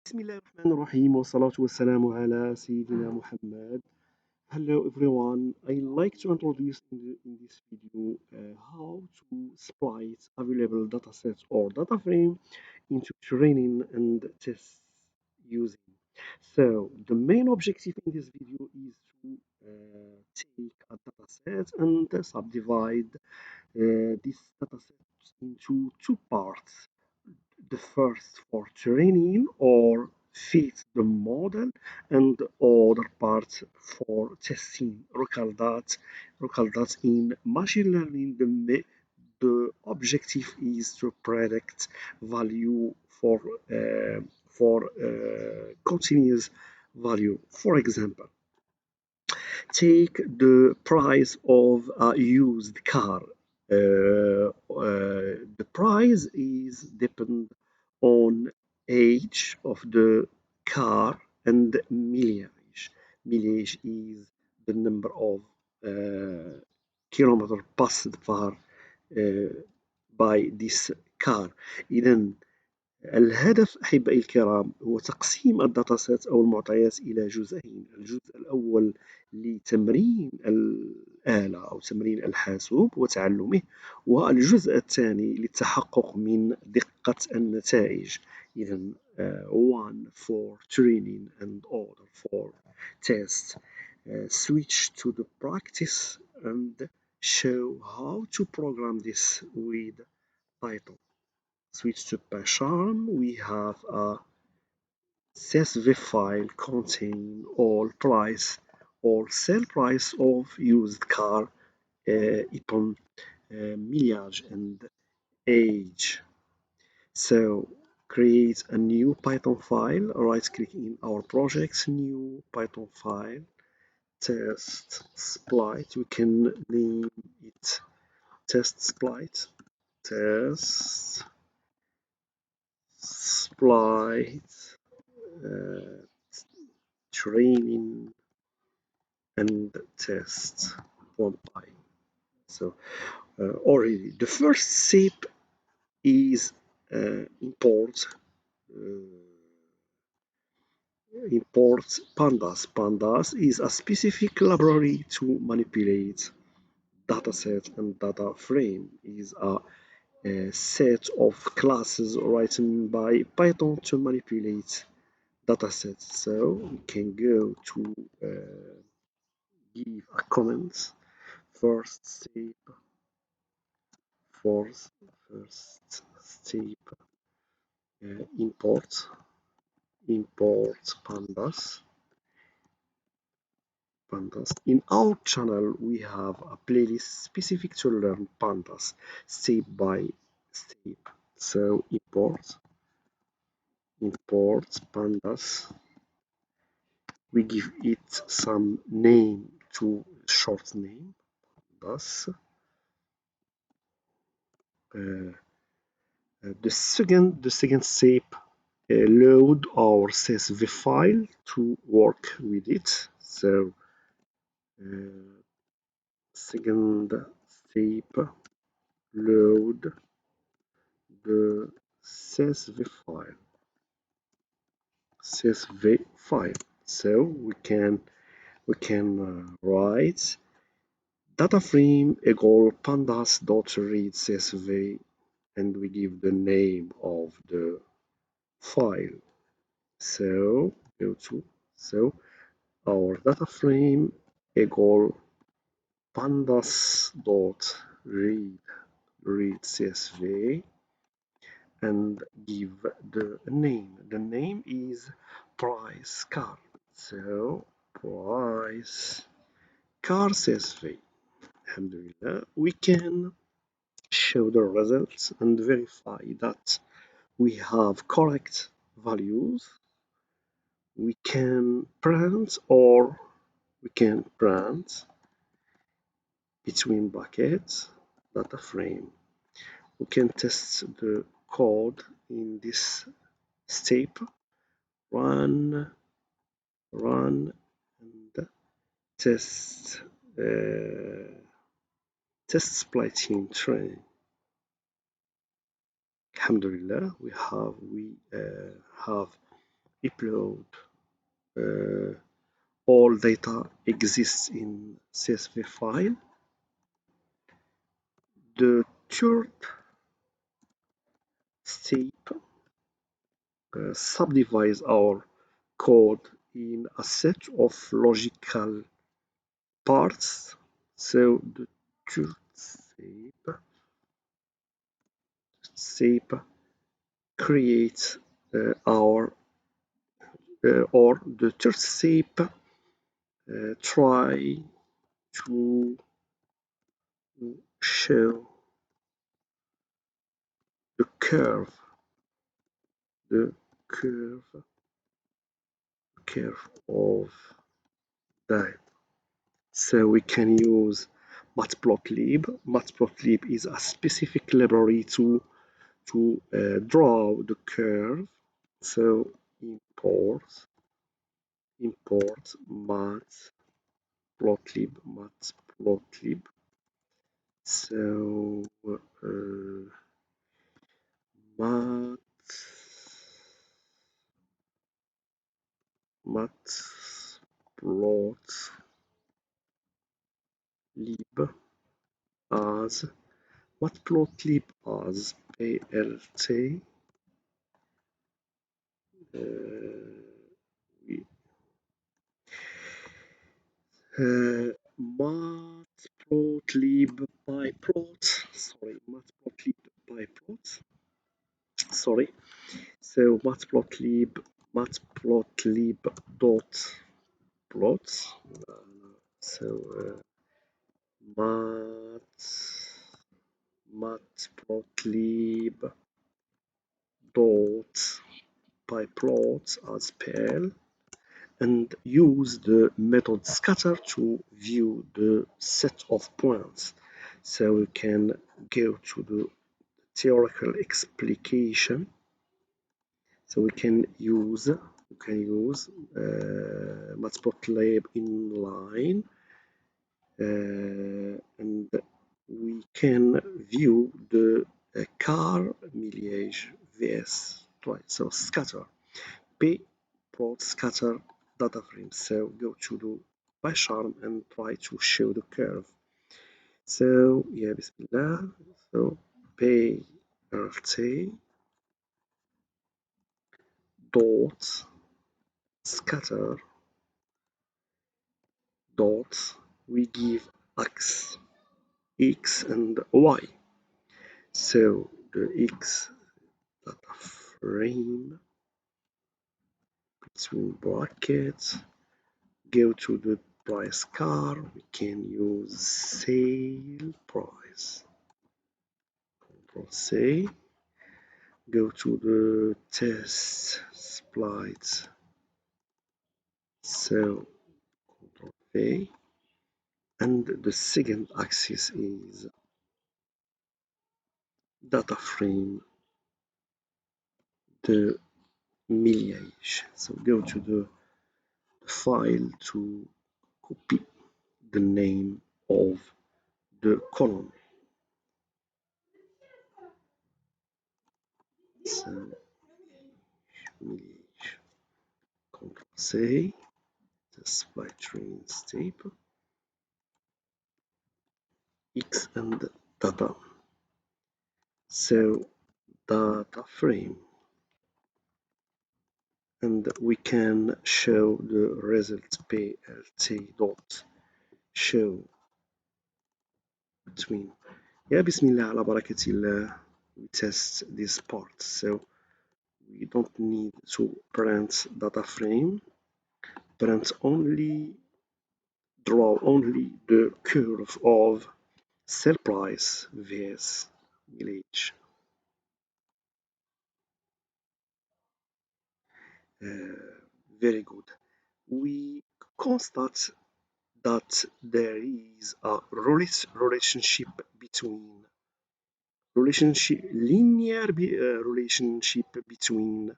بسم الله الرحمن الرحيم والصلاة والسلام على سيدنا محمد. Hello everyone, I'd like to introduce in this video how to split available datasets or data frame into training and test using. So the main objective in this video is to take a dataset and subdivide this dataset into two parts. The first for training or fit the model, and the other part for testing. Recall that in machine learning, the objective is to predict value for continuous value. For example, take the price of a used car. The price is depend on age of the car and mileage. Mileage is the number of kilometer passed by this car. إذا الهدف أحبائي الكرام هو تقسيم الداتاسيت أو المعطيات إلى جزئين. الجزء الأول لتمرين الآلة أو تمرين الحاسوب وتعلمه، والجزء الثاني للتحقق من دقة النتائج. إذا one for training and other for test. Switch to the practice and show how to program this with Python. Switch to Python. We have a CSV file containing all price or sale price of used car upon mileage and age. So create a new Python file. Right click in our project, new Python file, test split. We can name it test split. Test split training and test one by. So already the first step is import Pandas. Pandas is a specific library to manipulate dataset and data frame. Is a set of classes written by Python to manipulate datasets. So we can go to give a comment. First step, import pandas. In our channel, we have a playlist specific to learn pandas step by step. So import pandas. We give it some name, to short name pandas. The second step, load our CSV file to work with it. So second step, load the CSV file. So we can write data frame equal pandas.read CSV, and we give the name of the file. So our data frame equal pandas.read CSV, and give the name. The name is price car. So price car CSV. Alhamdulillah, we can show the results and verify that we have correct values. We can print between brackets data frame. We can test the code in this step. Run and test splitting training. Alhamdulillah, we have upload. All data exists in CSV file. The third step subdivides our code in a set of logical parts. So the third step creates our or the third step try to show the curve, the curve, of that. So we can use matplotlib. Matplotlib is a specific library to draw the curve. So import matplotlib. So matplotlib as plt matplotlib byplot. Sorry. So matplotlib dot plot. So matplotlib dot pyplot as pl, and use the method scatter to view the set of points. So we can go to the theoretical explication. So we can use matplotlib inline, and we can view the car mileage vs twice. So scatter p plot scatter data frame. So go to the PyCharm and try to show the curve. So yeah, Bismillah. So plt dot scatter dot we give x and y. So the x data frame between brackets, go to the price car. We can use sale price. Control C. Go to the test splits. So Control V. And the second axis is data frame, the mileage. So go to the file to copy the name of the column. So mileage. Control C. The split train step. X and data. So data frame, and we can show the result plt dot show between. Yeah, Bismillah ala barakatillah. We test this part, so we don't need to print data frame. Draw only the curve of sell price vs mileage. Very good. We constate that there is a linear relationship between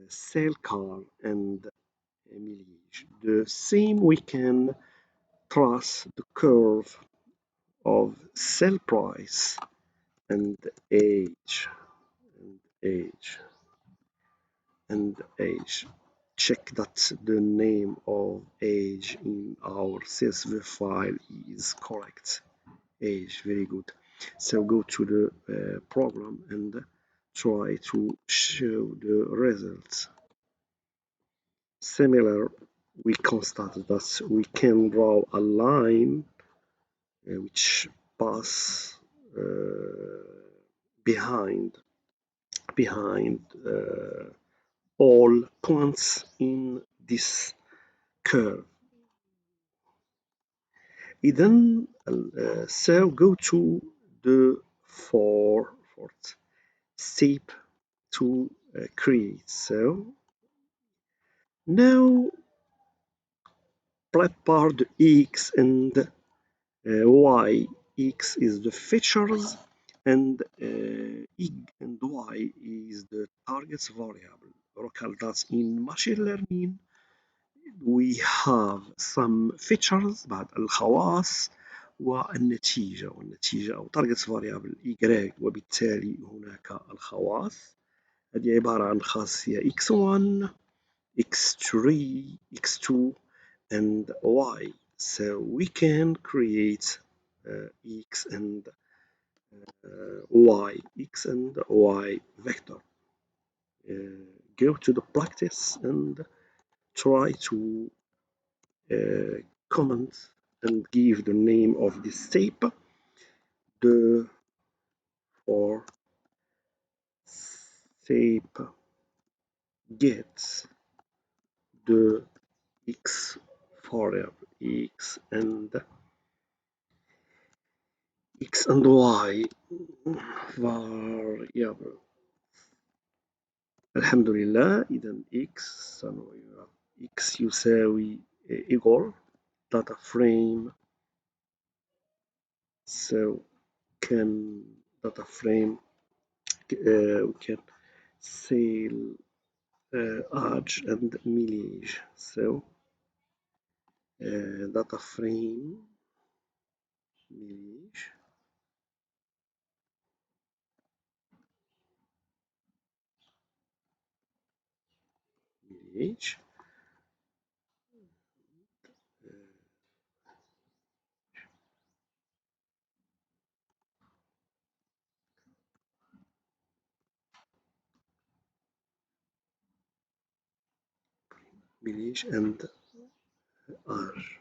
sale car and mileage. The same we can trace the curve of sale price and age. and age. Check that the name of age in our CSV file is correct. Age, very good. So go to the program and try to show the results. Similar, we constate that we can draw a line which pass behind all points in this curve. Then so go to the fourth step to create. So now prepare the x and y. X is the features and and y is the target variable. Recall that in machine learning we have some features بعد الخواص والنتيجة أو target variable y، وبالتالي هناك الخواص. هذه عبارة عن خاصية x1 x3 x2 and y. So we can create x and y vector. Go to the practice and try to comment and give the name of this step. The for step gets the x variable x and y variable. الحمد لله. إذا x يساوي equal data frame. So can data frame we can say age and mileage. So data frame mileage mileage and age.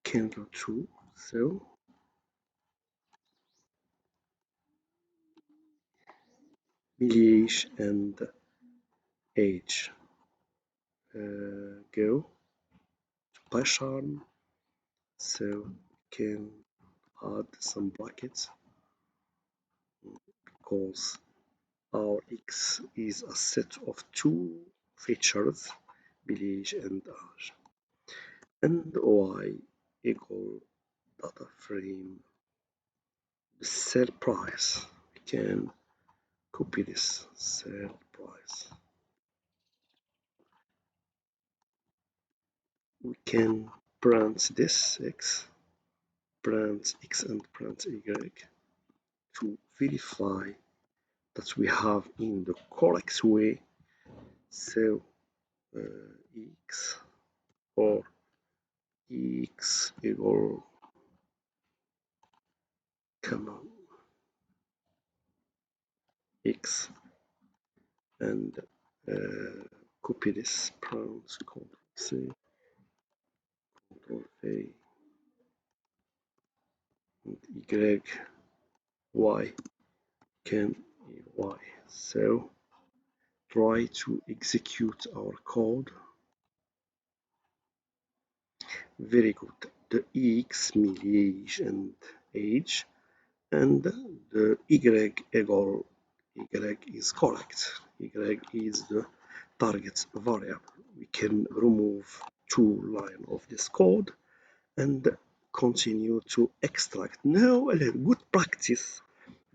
Can go true. So mileage and age. Go to Python. So can add some brackets because our x is a set of two features, mileage and age, and y equal data frame the sell price. We can copy this sell price. We can print this x, print x and print y to verify that we have in the correct way. So x or x equal common x and copy this prompt Ctrl C Ctrl A and y can y. So try to execute our code. Very good. The x mileage and age and the y equal y is correct. Y is the target variable. We can remove two lines of this code and continue to extract. Now a good practice.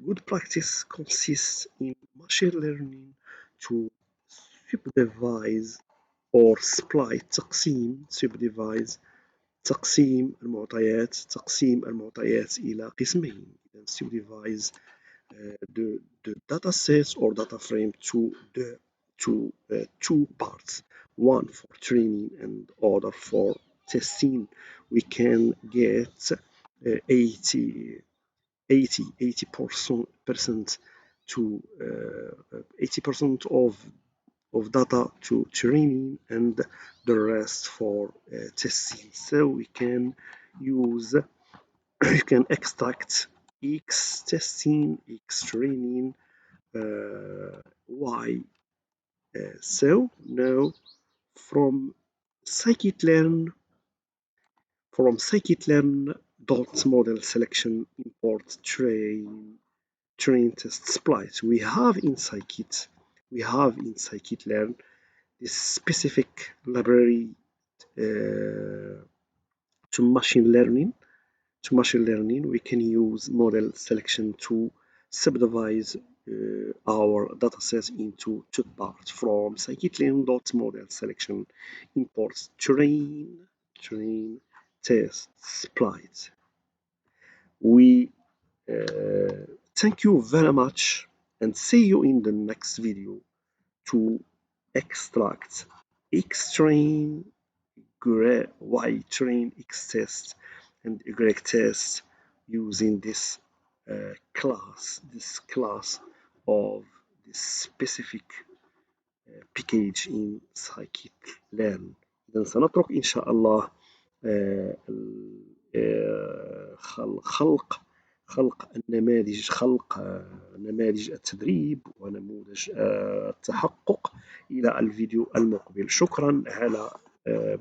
Good practice consists in machine learning to subdivide or split تقسيم subdivide تقسيم المعطيات إلى قسمين. to divide the data set or data frame to two parts, one for training and other for testing. We can get 80% to 80% of data to training and the rest for testing. So we can use you can extract X testing, X training, Y. So now from scikit-learn dot model selection import train test splice. We have in scikit-learn this specific library to machine learning. We can use model selection to subdivide our dataset into two parts. From scikit-learn dot model selection imports train test splice. We thank you very much and see you in the next video to extract X-train, Y-train, X-test and Y-test using this class of this specific package in scikit-learn. إذا سنترك إن شاء الله خلق نماذج التدريب ونموذج التحقق إلى الفيديو المقبل. شكرا على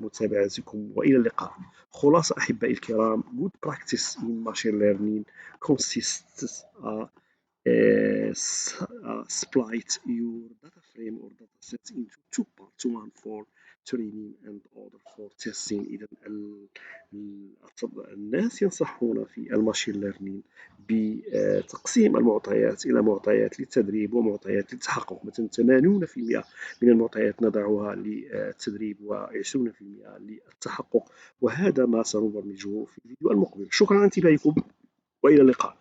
متابعتكم وإلى اللقاء. خلاصة أحبائي الكرام, good practice in machine learning consists split your data frame or data set into two parts, one for training and other for testing. إذا الناس ينصحون في الماشين ليرنينج بتقسيم المعطيات إلى معطيات للتدريب ومعطيات للتحقق. مثلا 80% من المعطيات نضعها للتدريب و20% للتحقق، وهذا ما سنبرمجه في الفيديو المقبل. شكرا على انتباهكم وإلى اللقاء.